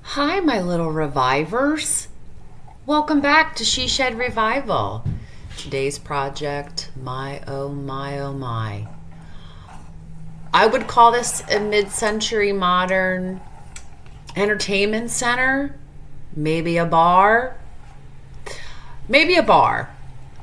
Hi, my little revivers. Welcome back to She Shed Revival. Today's project, my oh my oh my. I would call this a mid-century modern entertainment center, maybe a bar. Maybe a bar.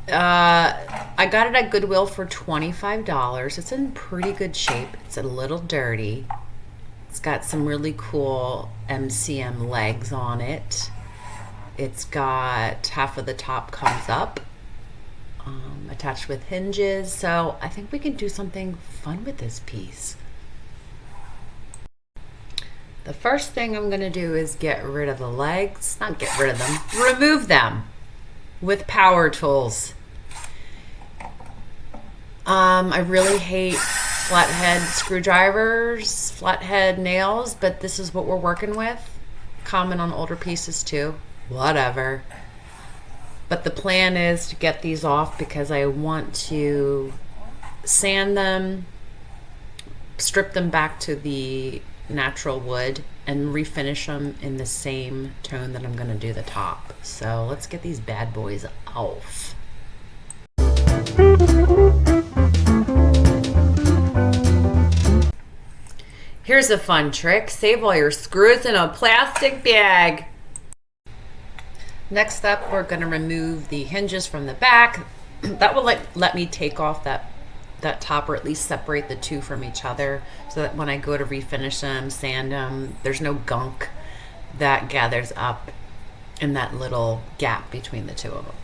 I got it at Goodwill for $25. It's in pretty good shape. It's a little dirty. It's got some really cool MCM legs on it. It's got half of the top comes up, attached with hinges. So I think we can do something fun with this piece. The first thing I'm going to do is get rid of the legs. Not get rid of them. Remove them with power tools. I really hate flathead screwdrivers, flathead nails, but this is what we're working with. Common on older pieces too. Whatever. But the plan is to get these off because I want to sand them, strip them back to the natural wood, and refinish them in the same tone that I'm going to do the top. So let's get these bad boys off. Here's a fun trick. Save all your screws in a plastic bag. Next up, we're going to remove the hinges from the back. That will let me take off that top, or at least separate the two from each other, so that when I go to refinish them, sand them, there's no gunk that gathers up in that little gap between the two of them.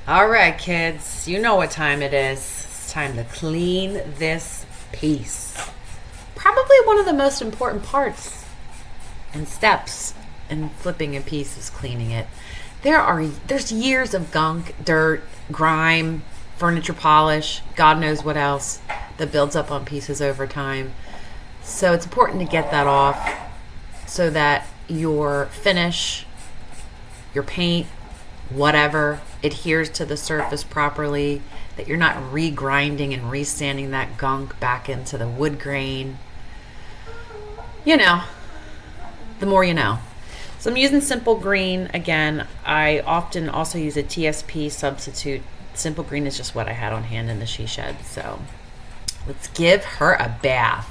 All right, kids, you know what time it is. It's time to clean this piece. Probably one of the most important parts and steps in flipping a piece is cleaning it. There's years of gunk, dirt, grime, furniture polish, God knows what else that builds up on pieces over time. So it's important to get that off so that your finish, your paint, whatever, adheres to the surface properly, that you're not regrinding and resanding that gunk back into the wood grain. You know, the more you know. So I'm using Simple Green again. I often also use a TSP substitute. Simple Green is just what I had on hand in the She Shed. So let's give her a bath.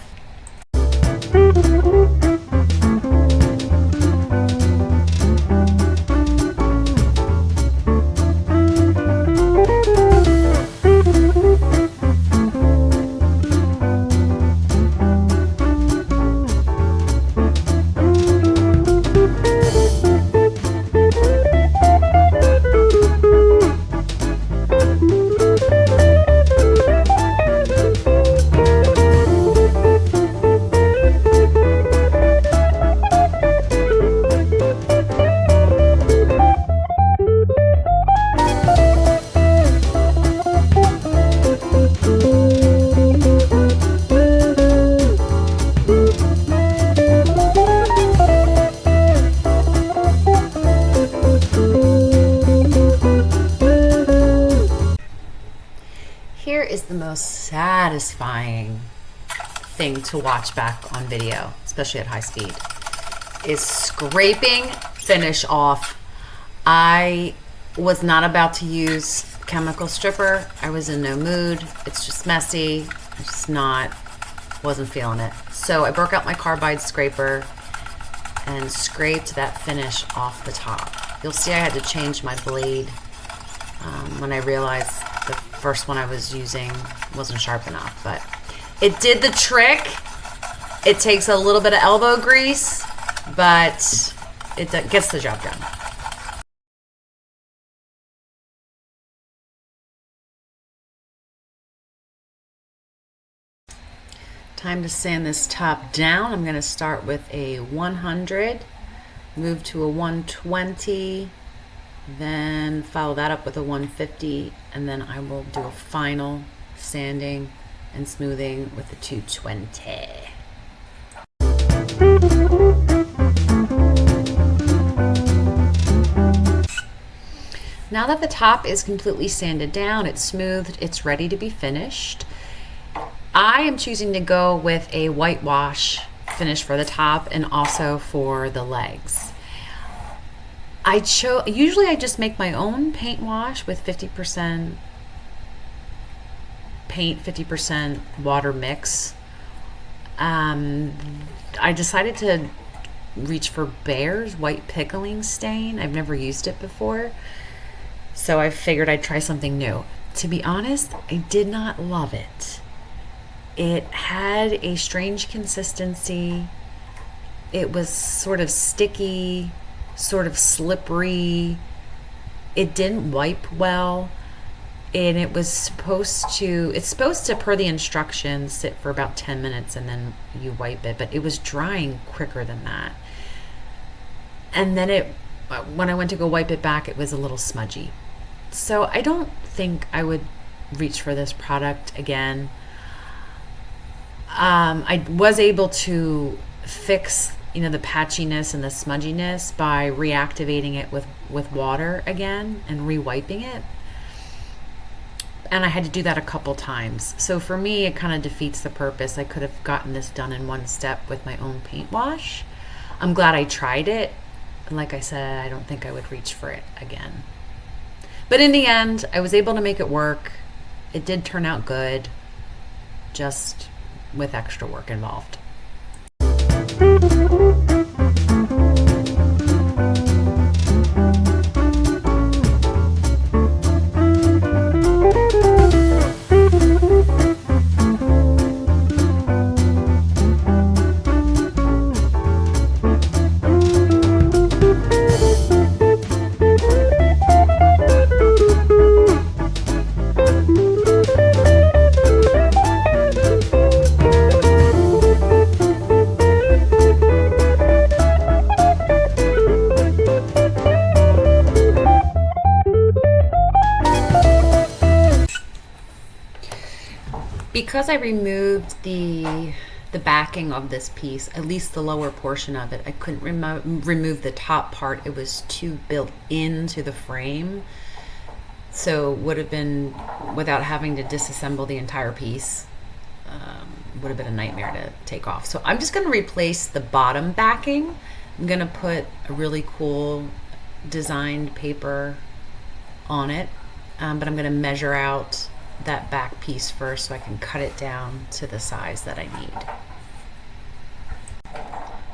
Here is the most satisfying thing to watch back on video, especially at high speed, is scraping finish off. I was not about to use chemical stripper. I was in no mood. It's just messy. I just wasn't feeling it. So I broke out my carbide scraper and scraped that finish off the top. You'll see I had to change my blade when I realized the first one I was using wasn't sharp enough, but it did the trick. It takes a little bit of elbow grease, but it gets the job done. Time to sand this top down. I'm going to start with a 100, move to a 120, then follow that up with a 150, and then I will do a final sanding and smoothing with the 220. Now that the top is completely sanded down, it's smoothed, it's ready to be finished, I am choosing to go with a whitewash finish for the top and also for the legs. Usually I just make my own paint wash with 50% paint, 50% water mix. I decided to reach for Bear's white pickling stain. I've never used it before, so I figured I'd try something new. To be honest, I did not love it. It had a strange consistency. It was sort of sticky, sort of slippery. It didn't wipe well. And it's supposed to, per the instructions, sit for about 10 minutes and then you wipe it. But it was drying quicker than that. And then when I went to go wipe it back, it was a little smudgy. So I don't think I would reach for this product again. I was able to fix, the patchiness and the smudginess by reactivating it with water again and re-wiping it. And I had to do that a couple times. So for me, it kind of defeats the purpose. I could have gotten this done in one step with my own paint wash. I'm glad I tried it. And like I said, I don't think I would reach for it again. But in the end, I was able to make it work. It did turn out good, just with extra work involved. Because I removed the backing of this piece, at least the lower portion of it, I couldn't remove the top part. It was too built into the frame. So would have been, without having to disassemble the entire piece, would have been a nightmare to take off. So I'm just going to replace the bottom backing. I'm going to put a really cool designed paper on it, but I'm going to measure out that back piece first so I can cut it down to the size that I need.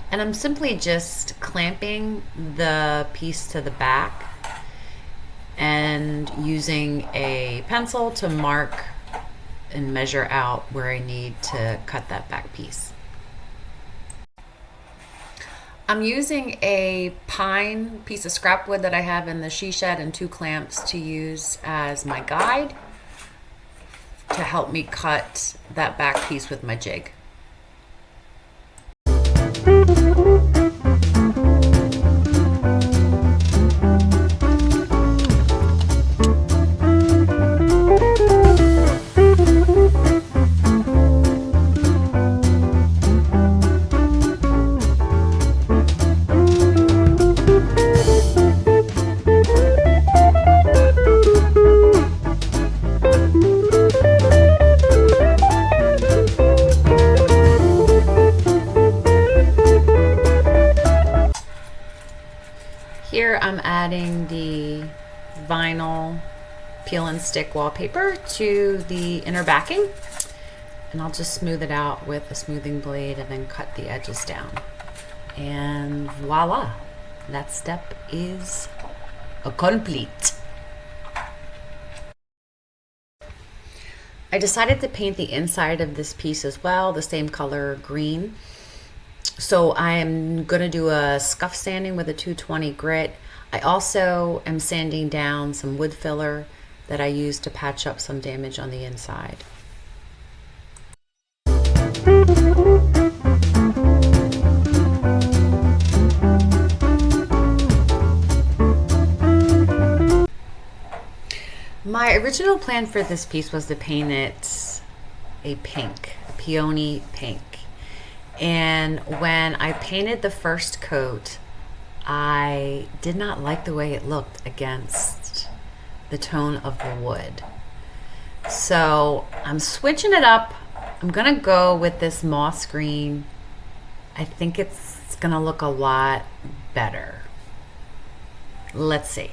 And I'm simply just clamping the piece to the back and using a pencil to mark and measure out where I need to cut that back piece. I'm using a pine piece of scrap wood that I have in the she shed and 2 clamps to use as my guide to help me cut that back piece with my jig. Here I'm adding the vinyl peel and stick wallpaper to the inner backing, and I'll just smooth it out with a smoothing blade and then cut the edges down. And voila, that step is complete. I decided to paint the inside of this piece as well, the same color green. So I am going to do a scuff sanding with a 220 grit. I also am sanding down some wood filler that I used to patch up some damage on the inside. My original plan for this piece was to paint it a pink, a peony pink. And when I painted the first coat, I did not like the way it looked against the tone of the wood. So I'm switching it up. I'm gonna go with this moss green. I think it's gonna look a lot better. Let's see.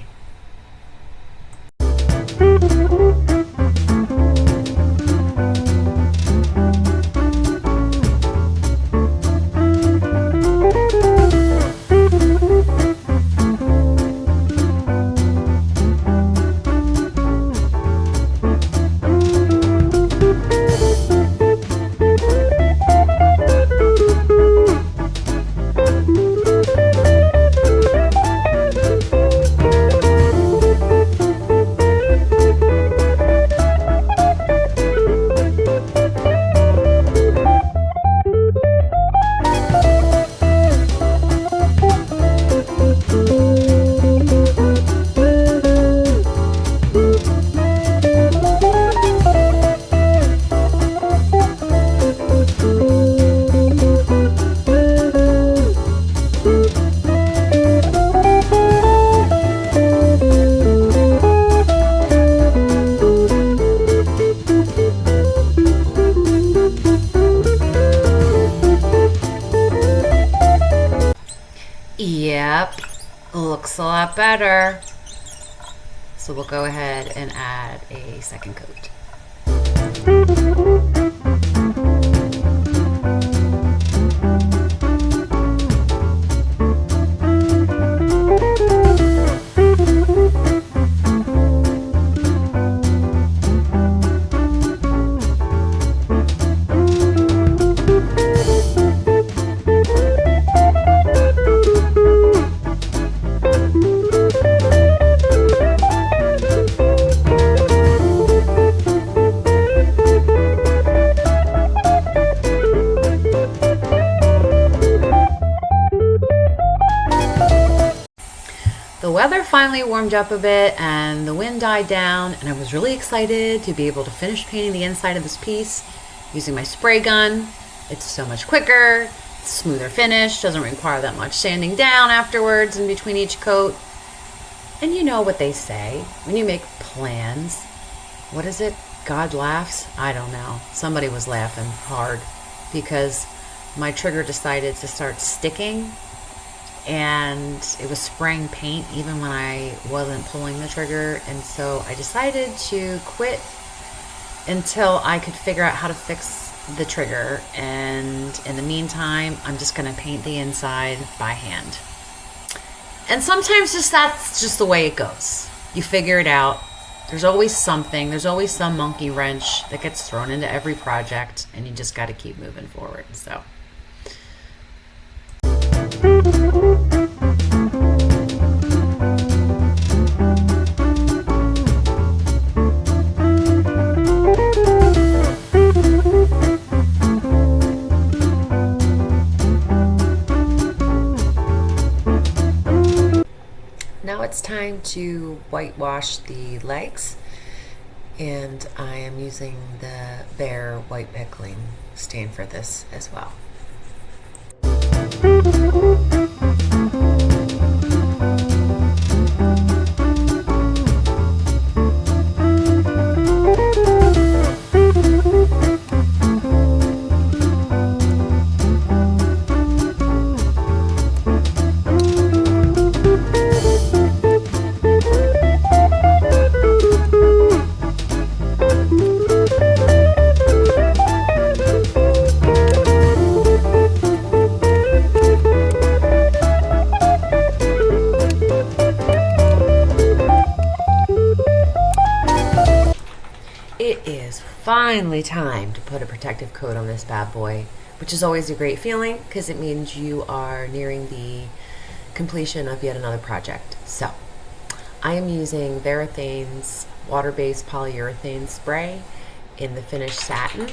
Yep, looks a lot better. So we'll go ahead and add a second coat. The weather finally warmed up a bit and the wind died down, and I was really excited to be able to finish painting the inside of this piece using my spray gun. It's so much quicker, smoother finish, doesn't require that much sanding down afterwards in between each coat. And you know what they say, when you make plans, what is it? God laughs? I don't know. Somebody was laughing hard because my trigger decided to start sticking, and it was spraying paint even when I wasn't pulling the trigger. And so I decided to quit until I could figure out how to fix the trigger. And in the meantime, I'm just going to paint the inside by hand. And sometimes that's just the way it goes. You figure it out. There's always something. There's always some monkey wrench that gets thrown into every project, and you just got to keep moving forward. So. Now it's time to whitewash the legs, and I am using the Bear White Pickling stain for this as well. It is finally time to put a protective coat on this bad boy, which is always a great feeling because it means you are nearing the completion of yet another project. So I am using Varathane's water-based polyurethane spray in the finished satin.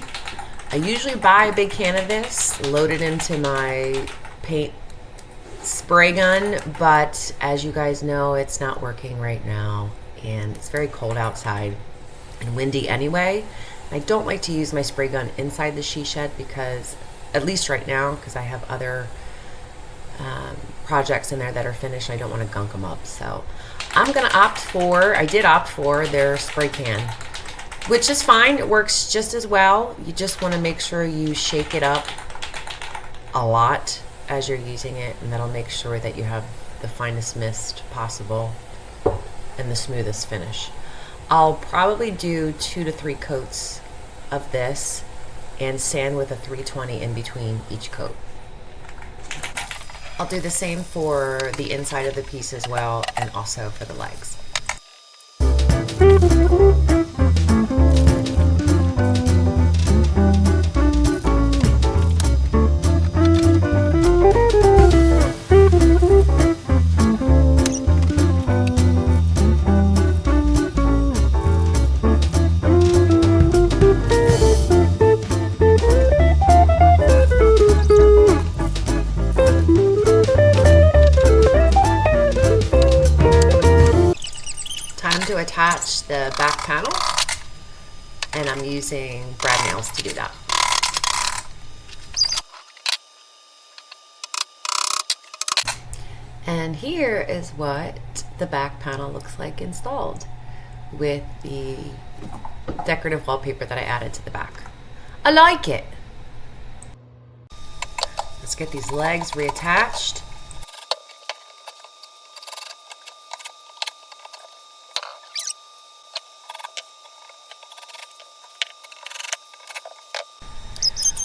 I usually buy a big can of this, load it into my paint spray gun, but as you guys know, it's not working right now, and it's very cold outside and windy anyway. I don't like to use my spray gun inside the she shed because, at least right now, because I have other projects in there that are finished. I don't want to gunk them up. So I'm going to I did opt for their spray can, which is fine. It works just as well. You just want to make sure you shake it up a lot as you're using it, and that'll make sure that you have the finest mist possible and the smoothest finish. I'll probably do 2 to 3 coats of this and sand with a 320 in between each coat. I'll do the same for the inside of the piece as well, and also for the legs. To attach the back panel, and I'm using brad nails to do that. And here is what the back panel looks like installed with the decorative wallpaper that I added to the back. I like it. Let's get these legs reattached.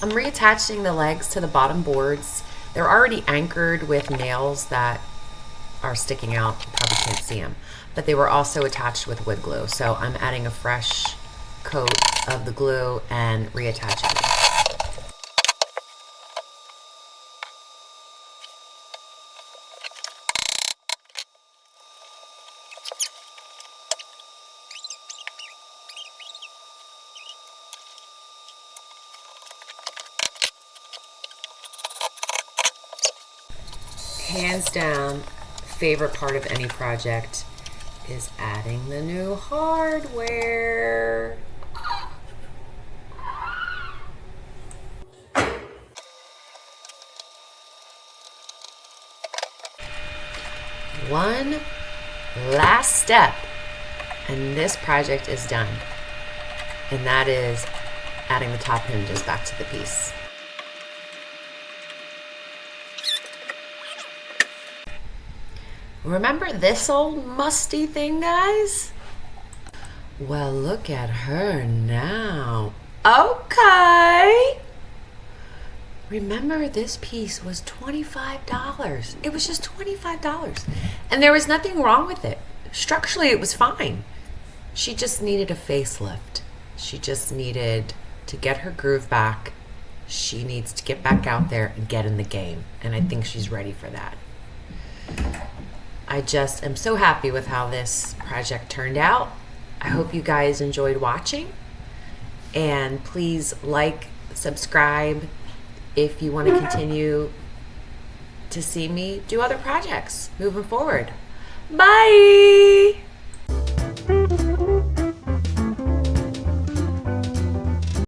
I'm reattaching the legs to the bottom boards. They're already anchored with nails that are sticking out. You probably can't see them, but they were also attached with wood glue. So I'm adding a fresh coat of the glue and reattaching them. Hands down, favorite part of any project is adding the new hardware. One last step, and this project is done. And that is adding the top hinges back to the piece. Remember this old musty thing, guys? Well, look at her now. Okay. Remember, this piece was $25. It was just $25. And there was nothing wrong with it. Structurally, it was fine. She just needed a facelift. She just needed to get her groove back. She needs to get back out there and get in the game. And I think she's ready for that. I just am so happy with how this project turned out. I hope you guys enjoyed watching. And please like, subscribe if you want to continue to see me do other projects moving forward. Bye!